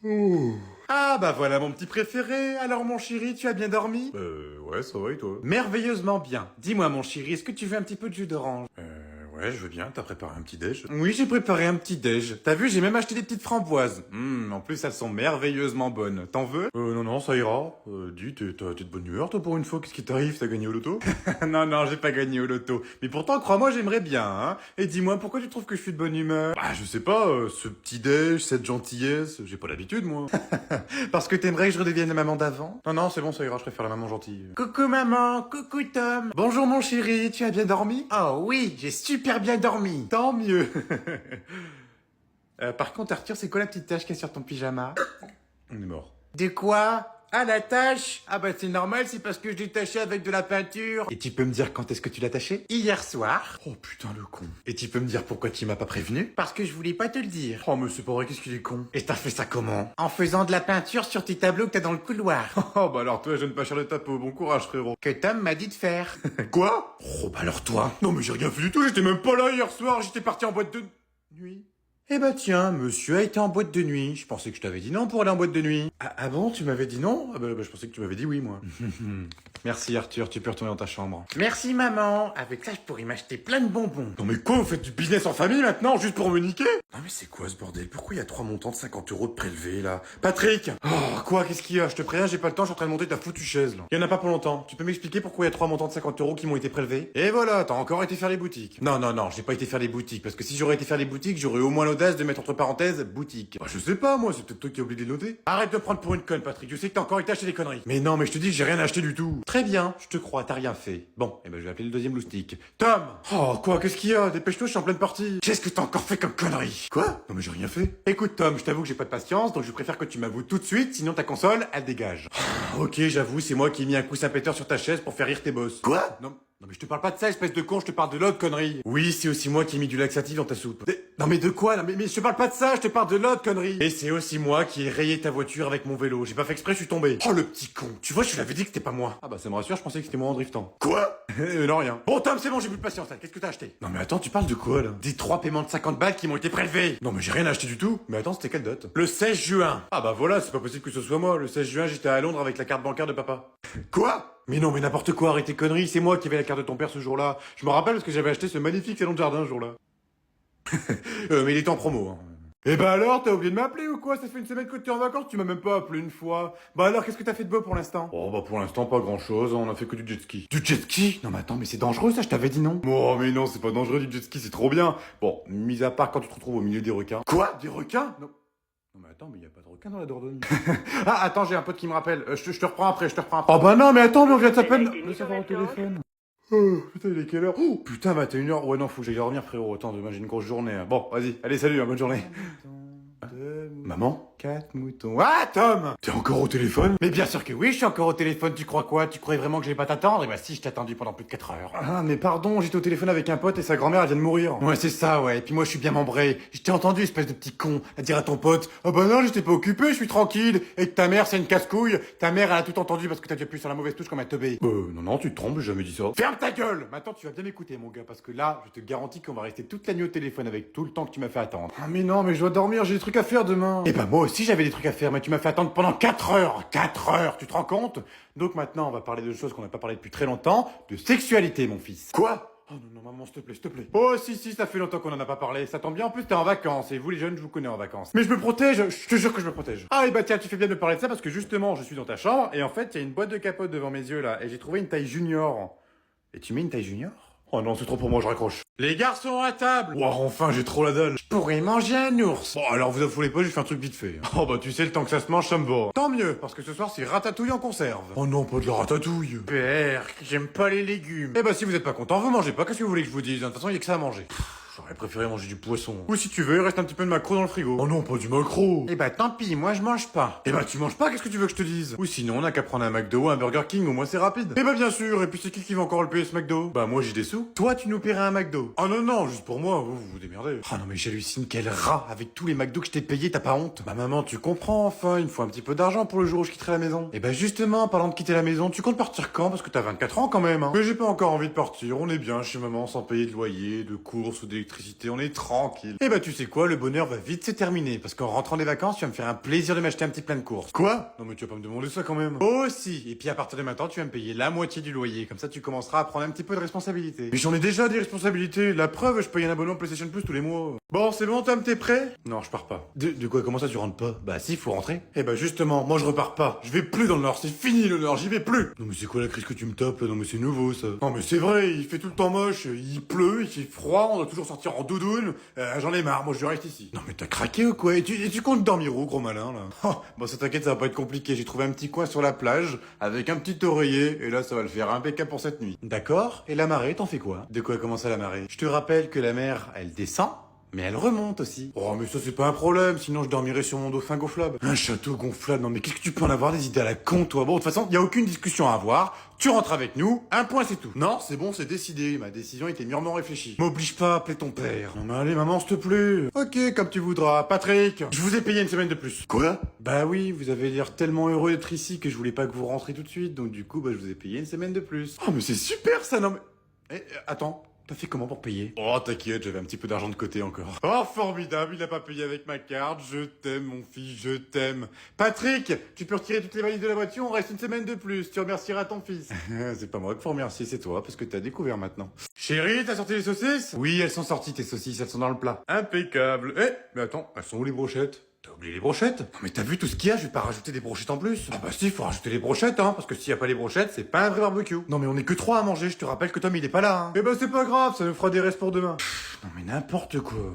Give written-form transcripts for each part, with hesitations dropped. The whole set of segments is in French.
Ouh. Ah bah voilà mon petit préféré. Alors mon chéri, tu as bien dormi? Ouais, ça va et toi? Merveilleusement bien. Dis-moi mon chéri, est-ce que tu veux un petit peu de jus d'orange? Ouais, je veux bien, t'as préparé un petit déj? Oui, j'ai préparé un petit déj. T'as vu, j'ai même acheté des petites framboises. En plus elles sont merveilleusement bonnes. T'en veux? Non, ça ira. Dis, t'es de bonne humeur, toi, pour une fois, qu'est-ce qui t'arrive? T'as gagné au loto? Non, non, j'ai pas gagné au loto. Mais pourtant, crois-moi, j'aimerais bien, hein. Et dis-moi, pourquoi tu trouves que je suis de bonne humeur? Bah, je sais pas, ce petit déj, cette gentillesse, j'ai pas l'habitude, moi. Parce que t'aimerais que je redevienne la maman d'avant? Non, c'est bon, ça ira, je préfère la maman gentille. Coucou maman, coucou Tom. Bonjour mon chéri, tu as bien dormi? Oh oui, j'ai super bien dormi. Tant mieux. Par contre Arthur, c'est quoi la petite tache qu'il y a sur ton pyjama? On est mort. De quoi? Ah la tache? Ah bah c'est normal, c'est parce que je l'ai taché avec de la peinture. Et tu peux me dire quand est-ce que tu l'as taché? Hier soir. Oh putain, le con. Et tu peux me dire pourquoi tu m'as pas prévenu? Parce que je voulais pas te le dire. Oh, mais c'est pas vrai, qu'est-ce qu'il est con? Et t'as fait ça comment? En faisant de la peinture sur tes tableaux que t'as dans le couloir. Oh, bah alors toi, je ne pas cher de ta peau, bon courage, frérot. Que Tom m'a dit de faire. Quoi? Oh bah alors toi. Non, mais j'ai rien fait du tout, j'étais même pas là hier soir, j'étais parti en boîte de nuit. Eh bah tiens, monsieur a été en boîte de nuit. Je pensais que je t'avais dit non pour aller en boîte de nuit. Ah bon, tu m'avais dit non? Ah bah, je pensais que tu m'avais dit oui, moi. Merci Arthur, tu peux retourner dans ta chambre. Merci maman, avec ça je pourrais m'acheter plein de bonbons. Non mais quoi, vous faites du business en famille maintenant, juste pour me niquer? Non mais c'est quoi ce bordel? Pourquoi il y a 3 montants de 50 € de prélevés, là? Patrick! Oh, quoi, qu'est-ce qu'il y a? Je te préviens, j'ai pas le temps, je suis en train de monter ta foutue chaise, là. Il y en a pas pour longtemps. Tu peux m'expliquer pourquoi il y a 3 montants de 50 € qui m'ont été prélevés? Et voilà, t'as encore été faire les boutiques. Non, non, non, j'ai pas été faire les boutiques, parce que si j'aurais été faire les boutiques, j'aurais au moins l'audace de mettre entre parenthèses boutique. Bah je sais pas, moi, c'est peut-être toi qui as oublié de les noter. Arrête de prendre pour une conne, Patrick, je sais que t'as encore été acheter des conneries. Mais non, mais je te dis que j'ai rien acheté du tout. Très bien, je te crois, t'as rien fait. Bon, eh ben je vais appeler le deuxième loustic. Tom! Oh, quoi, qu'est-ce qu'il y a? Dépêche-toi, je suis en pleine partie. Qu'est-ce que t'as encore fait comme connerie? Quoi? Non mais j'ai rien fait. Écoute Tom, je t'avoue que j'ai pas de patience, donc je préfère que tu m'avoues tout de suite, sinon ta console, elle dégage. Ok, j'avoue, c'est moi qui ai mis un coussin péteur sur ta chaise pour faire rire tes boss. Quoi? Non, non mais je te parle pas de ça, espèce de con, je te parle de l'autre connerie. Oui, c'est aussi moi qui ai mis du laxatif dans ta soupe. Non mais de quoi? Non mais je te parle pas de ça, je te parle de l'autre connerie. Et c'est aussi moi qui ai rayé ta voiture avec mon vélo. J'ai pas fait exprès, je suis tombé. Oh le petit con. Tu vois, je te l'avais dit que c'était pas moi. Ah bah ça me rassure, je pensais que c'était moi en driftant. Quoi? Non rien. Bon Tom, c'est bon, j'ai plus de patience là. Qu'est-ce que t'as acheté? Non mais attends, tu parles de quoi là? Des 3 paiements de 50 balles qui m'ont été prélevés. Non mais j'ai rien acheté du tout. Mais attends, c'était quelle date? Le 16 juin. Ah bah voilà, c'est pas possible que ce soit moi. Le 16 juin, j'étais à Londres avec la carte bancaire de papa. Quoi? Mais non, mais n'importe quoi, arrête tes conneries, c'est moi qui avais la carte de ton père ce jour-là. Je me rappelle parce que j'avais acheté ce magnifique salon de jardin ce jour-là. Mais il était en promo, hein. Eh bah alors, t'as oublié de m'appeler ou quoi? Ça fait une semaine que t'es en vacances, tu m'as même pas appelé une fois. Bah alors, qu'est-ce que t'as fait de beau pour l'instant? Oh bah pour l'instant, pas grand-chose, on a fait que du jet ski. Du jet ski? Non mais attends, mais c'est dangereux ça, je t'avais dit non. Oh mais non, c'est pas dangereux du jet ski, c'est trop bien. Bon, mis à part quand tu te retrouves au milieu des requins. Quoi? Des requins? Non. Non mais attends, mais y a pas de requins dans la Dordogne. Ah attends, j'ai un pote qui me rappelle. Je te reprends après, je te reprends après. Oh bah non, mais attends, mais on vient de s'appeler de savoir au téléphone. Oh, putain, il est quelle heure? Oh, putain, 21 h. Ouais, non, faut que j'aille dormir, frérot. Attends, demain, j'ai une grosse journée. Hein. Bon, vas-y. Allez, salut, hein, bonne journée. Maman? 4 moutons. Ah, Tom! T'es encore au téléphone? Mais bien sûr que oui, je suis encore au téléphone. Tu crois quoi? Tu croyais vraiment que je vais pas t'attendre? Eh ben si, je t'ai attendu pendant plus de 4 heures. Ah, mais pardon, j'étais au téléphone avec un pote et sa grand-mère, elle vient de mourir. Ouais, c'est ça, ouais. Et puis moi, je suis bien membré. Je t'ai entendu, espèce de petit con, à dire à ton pote, ah bah non, j'étais pas occupé, je suis tranquille. Et que ta mère, c'est une casse-couille. Ta mère, elle a tout entendu parce que t'as déjà appuyé sur la mauvaise touche comme un teubé. Non, tu te trompes, j'ai jamais dit ça. Ferme ta gueule! Maintenant, tu vas bien m'écouter, mon gars, parce que là, je te garantis qu'on va rester toute la nuit au téléphone avec tout le temps que tu m'as fait attendre. Ah, mais non, mais je dois dormir, j'ai des trucs à faire demain. Eh ben, moi aussi, j'avais des trucs à faire, mais tu m'as fait attendre pendant 4 heures. 4 heures, tu te rends compte? Donc maintenant, on va parler de choses qu'on n'a pas parlé depuis très longtemps, de sexualité, mon fils. Quoi? Oh non, non, maman, s'il te plaît, s'il te plaît. Oh, si, ça fait longtemps qu'on en a pas parlé. Ça tombe bien, en plus, t'es en vacances. Et vous, les jeunes, je vous connais en vacances. Mais je me protège, je te jure que je me protège. Ah, et bah tiens, tu fais bien de me parler de ça parce que justement, je suis dans ta chambre et en fait, il y a une boîte de capote devant mes yeux là et j'ai trouvé une taille junior. Et tu mets une taille junior? Oh non, c'est trop pour moi, je raccroche. Les garçons à table! Ouah, enfin, j'ai trop la dalle. Je pourrais manger un ours. Bon, alors vous affolez pas, j'ai fait un truc vite fait. Oh bah tu sais, le temps que ça se mange, ça me va. Tant mieux, parce que ce soir, c'est ratatouille en conserve. Oh non, pas de la ratatouille. Père, j'aime pas les légumes. Eh bah si vous êtes pas content, vous mangez pas, qu'est-ce que vous voulez que je vous dise? De toute façon, il y a que ça à manger. J'aurais préféré manger du poisson. Ou si tu veux, il reste un petit peu de maquereau dans le frigo. Oh non, pas du maquereau. Eh bah tant pis, moi je mange pas. Eh bah tu manges pas, qu'est-ce que tu veux que je te dise? Ou sinon, on a qu'à prendre un McDo ou un Burger King, au moins c'est rapide. Eh bah bien sûr, et puis c'est qui va encore le payer ce McDo? Bah moi j'ai des sous. Toi tu nous paierais un McDo. Oh non, non, juste pour moi, vous vous démerdez. Ah non mais j'hallucine, quel rat. Avec tous les McDo que je t'ai payé, t'as pas honte? Bah maman, tu comprends enfin, il me faut un petit peu d'argent pour le jour où je quitterai la maison. Eh bah justement, parlant de quitter la maison, tu comptes partir quand? Parce que t'as 24 ans quand même, hein. Mais j'ai pas encore envie de partir, on est bien chez maman sans payer de loyer, de courses ou l'électricité, on est tranquille. Eh bah tu sais quoi, le bonheur va vite se terminer, parce qu'en rentrant des vacances, tu vas me faire un plaisir de m'acheter un petit plein de courses. Quoi? Non mais tu vas pas me demander ça quand même. Oh si, et puis à partir de maintenant, tu vas me payer la moitié du loyer, comme ça tu commenceras à prendre un petit peu de responsabilité. Mais j'en ai déjà des responsabilités, la preuve, je paye un abonnement PlayStation Plus tous les mois. Bon, c'est bon Tom, t'es prêt? Non, je pars pas. De quoi, comment ça tu rentres pas? Bah si, faut rentrer. Eh bah justement, moi je repars pas, je vais plus dans le Nord, c'est fini le Nord, j'y vais plus. Non mais c'est quoi la crise que tu me tapes là? Non mais c'est nouveau ça. Non mais c'est vrai, il fait tout le temps moche, il pleut, il fait froid, on doit toujours sortir en doudoune. J'en ai marre, moi je reste ici. Non mais t'as craqué ou quoi? Et tu comptes dormir où, gros malin là? Oh, bon ça t'inquiète, ça va pas être compliqué, j'ai trouvé un petit coin sur la plage, avec un petit oreiller, et là ça va le faire impeccable pour cette nuit. D'accord, et la marée, t'en fais quoi? De quoi commence la marée? Je te rappelle que la mer, elle descend, mais elle remonte aussi. Oh, mais ça, c'est pas un problème, sinon je dormirais sur mon dauphin gonflable. Un château gonflable, non mais qu'est-ce que tu peux en avoir des idées à la con, toi? Bon, de toute façon, y a aucune discussion à avoir. Tu rentres avec nous, un point c'est tout. Non, c'est bon, c'est décidé. Ma décision était mûrement réfléchie. M'oblige pas à appeler ton père. Non mais allez, maman, s'il te plaît. Ok, comme tu voudras. Patrick, je vous ai payé une semaine de plus. Quoi? Bah oui, vous avez l'air tellement heureux d'être ici que je voulais pas que vous rentriez tout de suite, donc du coup, bah je vous ai payé une semaine de plus. Oh, mais c'est super ça, non mais... attends. T'as fait comment pour payer? Oh, t'inquiète, j'avais un petit peu d'argent de côté encore. Oh, formidable, il a pas payé avec ma carte. Je t'aime, mon fils, je t'aime. Patrick, tu peux retirer toutes les valises de la voiture, on reste une semaine de plus. Tu remercieras ton fils. C'est pas moi qu'il faut remercier, c'est toi, parce que t'as découvert maintenant. Chérie, t'as sorti les saucisses? Oui, elles sont sorties, tes saucisses, elles sont dans le plat. Impeccable. Mais attends, elles sont où les brochettes? T'as oublié les brochettes? Non mais t'as vu tout ce qu'il y a, je vais pas rajouter des brochettes en plus. Ah bah si, faut rajouter les brochettes, hein, parce que s'il y a pas les brochettes, c'est pas un vrai barbecue. Non mais on est que trois à manger, je te rappelle que Tom il est pas là, hein. Eh bah c'est pas grave, ça nous fera des restes pour demain. Non mais n'importe quoi.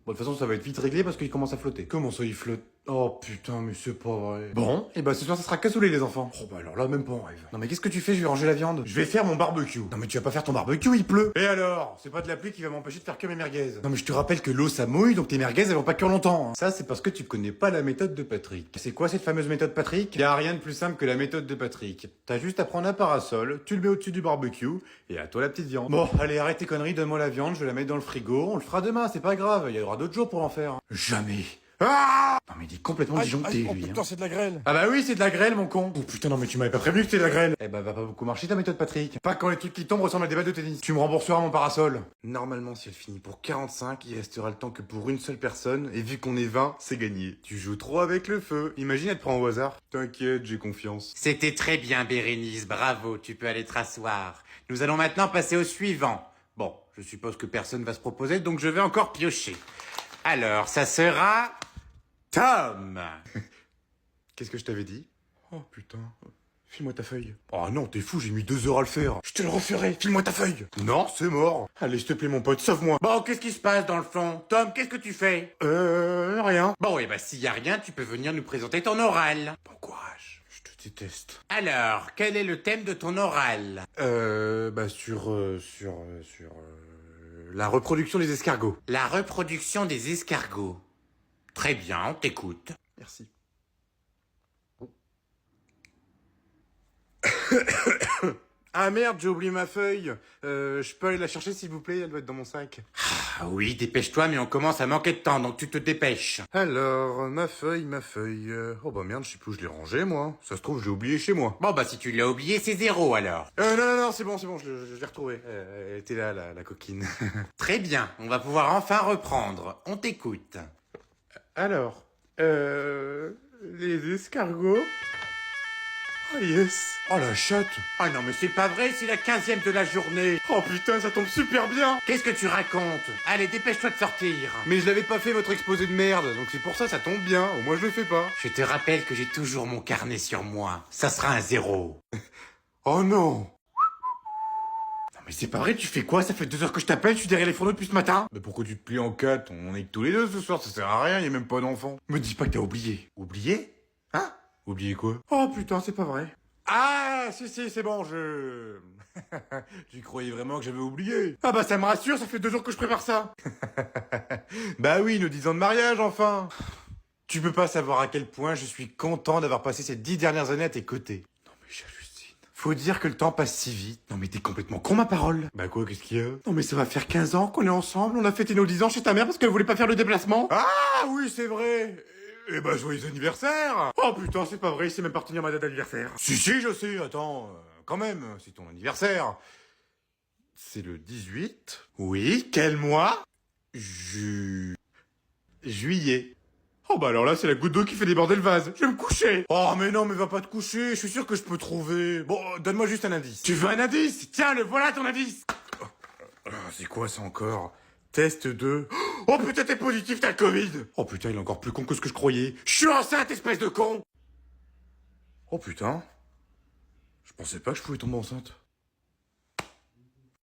Bon, de toute façon, ça va être vite réglé parce qu'il commence à flotter. Comment ça, il flotte? Oh putain, mais c'est pas vrai. Bon, et bah ce soir, ça sera cassoulet, les enfants. Oh bah alors là, même pas en rêve. Non mais qu'est-ce que tu fais? Je vais ranger la viande. Je vais faire mon barbecue. Non mais tu vas pas faire ton barbecue, il pleut. Et alors? C'est pas de la pluie qui va m'empêcher de faire que mes merguez. Non mais je te rappelle que l'eau, ça mouille, donc tes merguez, elles vont pas cuire longtemps, hein. Ça, c'est parce que tu connais pas la méthode de Patrick. C'est quoi cette fameuse méthode Patrick? Y a rien de plus simple que la méthode de Patrick. T'as juste à prendre un parasol, tu le mets au-dessus du barbecue, et à toi la petite viande. Bon, allez, arrête tes conneries, donne-moi la viande, je vais la mettre dans le frigo, on le fera demain, c'est pas grave, il y aura d'autres jours pour en faire. Jamais. Ah non mais il est complètement disjoncté, lui. Oh putain, c'est de la grêle. Ah bah oui, c'est de la grêle, mon con. Oh putain, non mais tu m'avais pas prévenu que c'était de la grêle. Eh bah va pas beaucoup marcher ta méthode, Patrick. Pas quand les trucs qui tombent ressemblent à des balles de tennis. Tu me rembourseras mon parasol. Normalement, si elle finit pour 45, il restera le temps que pour une seule personne, et vu qu'on est 20, c'est gagné. Tu joues trop avec le feu. Imagine, elle te prend au hasard. T'inquiète, j'ai confiance. C'était très bien, Bérénice, bravo, tu peux aller te rasseoir. Nous allons maintenant passer au suivant. Bon, je suppose que personne va se proposer, donc je vais encore piocher. Alors, ça sera... Tom. Qu'est-ce que je t'avais dit? Oh putain. File-moi ta feuille. Oh non, t'es fou, j'ai mis 2 heures à le faire. Je te le referai, file-moi ta feuille. Non, c'est mort. Allez, s'il te plaît, mon pote, sauve-moi. Bon, qu'est-ce qui se passe dans le fond? Tom, qu'est-ce que tu fais? Rien. Bon, et bah s'il y a rien, tu peux venir nous présenter ton oral. Bon courage, je te déteste. Alors, quel est le thème de ton oral? Sur la reproduction des escargots. La reproduction des escargots. Très bien, on t'écoute. Merci. Ah merde, j'ai oublié ma feuille. Je peux aller la chercher s'il vous plaît, elle doit être dans mon sac. Ah oui, dépêche-toi, mais on commence à manquer de temps, donc tu te dépêches. Alors, ma feuille. Oh bah merde, je sais plus où je l'ai rangée moi. Ça se trouve, je l'ai oublié chez moi. Bon bah si tu l'as oublié, c'est 0 alors. Non, c'est bon, je l'ai retrouvée. Elle était là, la coquine. Très bien, on va pouvoir enfin reprendre. On t'écoute. Alors, les escargots. Oh yes. Oh la chatte. Ah non mais c'est pas vrai, c'est la 15e de la journée. Oh putain, ça tombe super bien. Qu'est-ce que tu racontes? Allez, dépêche-toi de sortir. Mais je l'avais pas fait votre exposé de merde, donc c'est pour ça ça tombe bien. Au moins je le fais pas. Je te rappelle que j'ai toujours mon carnet sur moi. Ça sera un 0. Oh non. Non mais c'est pas vrai, tu fais quoi? Ça fait 2 heures que je t'appelle, je suis derrière les fourneaux depuis ce matin. Mais pourquoi tu te plies en 4? On est que tous les deux ce soir, ça sert à rien, y a même pas d'enfant. Me dis pas que t'as oublié. Oublié? Hein? Oublié quoi? Oh putain, c'est pas vrai. Ah, si, c'est bon, tu croyais vraiment que j'avais oublié? Ah bah ça me rassure, ça fait 2 jours que je prépare ça. Bah oui, nos 10 ans de mariage, enfin. Tu peux pas savoir à quel point je suis content d'avoir passé ces 10 dernières années à tes côtés. Non mais j'hallucine. Faut dire que le temps passe si vite. Non mais t'es complètement con, ma parole. Bah quoi, qu'est-ce qu'il y a? Non mais ça va faire 15 ans qu'on est ensemble, on a fêté nos 10 ans chez ta mère parce qu'elle voulait pas faire le déplacement. Ah oui, c'est vrai. Eh ben, joyeux anniversaire! Oh putain, c'est pas vrai, il sait même pas retenir ma date d'anniversaire. Si, je sais, attends, quand même, c'est ton anniversaire. C'est le 18. Oui, quel mois? Juillet. Oh bah alors là, c'est la goutte d'eau qui fait déborder le vase. Je vais me coucher. Oh, mais non, mais va pas te coucher, je suis sûr que je peux trouver. Bon, donne-moi juste un indice. Tu veux un indice? Tiens, le voilà ton indice. C'est quoi ça encore? Test 2. Oh putain, t'es positif, t'as le Covid. Oh putain, il est encore plus con que ce que je croyais. Je suis enceinte, espèce de con. Oh putain. Je pensais pas que je pouvais tomber enceinte.